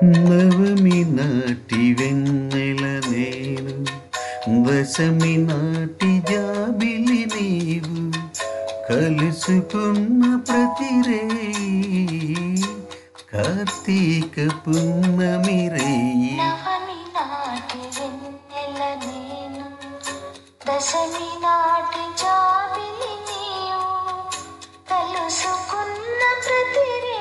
నవమి నాటి వెన్నెల నేను, దశమి నాటి జాబిలి నీవు, కలుసుకున్న ప్రతిరేయి కార్తీక పున్నమి రేయి. నవమి నాటి వెన్నెల నేను, దశమి నాటి జాబిలి నీవు, కలుసుకున్న ప్రతిరేయి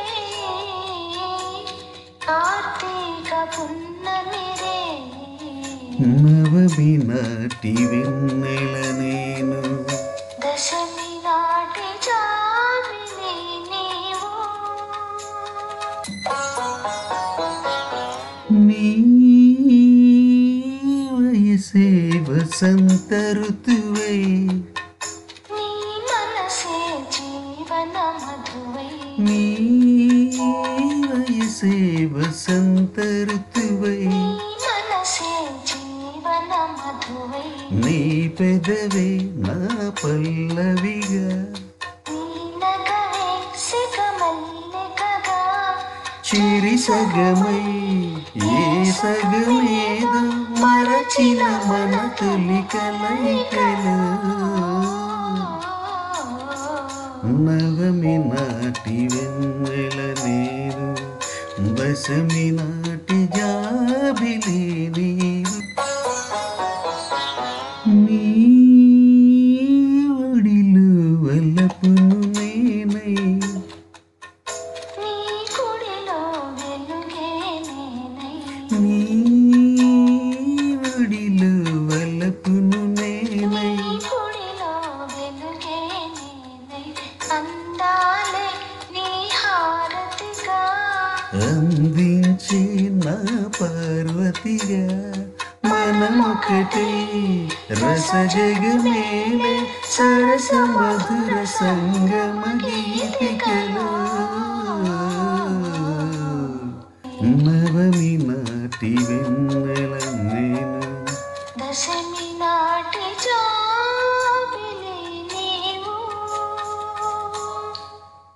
కార్తీక పున్నమి రేయి. నవమి నాటి వెన్నెల నేను, దశమి నాటి జాబిలి నీవు. నీ వయసే వసంత ఋతువై, నీ మనసే జీవన మధువై, నీ వయసే వసంత ఋతువై, నీ మనసే జీవన మధువై, నీ పెదవే నా పల్లవిగా, నీ నగవే సిగమల్లికగా, చిరి సగమై ఏ సగమేదో మరచిన మన తొలి కలయికలు. నవమి నాటి వెన్నెల నేను, దశమి నాటి జాబిలి నీవు. నీ ఒడిలో వలపును నేనై, నీ కుడిలో వెలుగే నేనై, నీ ఒడిలో వలపును నేనై, నీ కుడిలో వెలుగే నేనై, అందాలే నీ హారతిగా, అందించే నా పార్వతిగా, మనమొకటే రస జగమేలే సరస మధుర సంగమ గీత.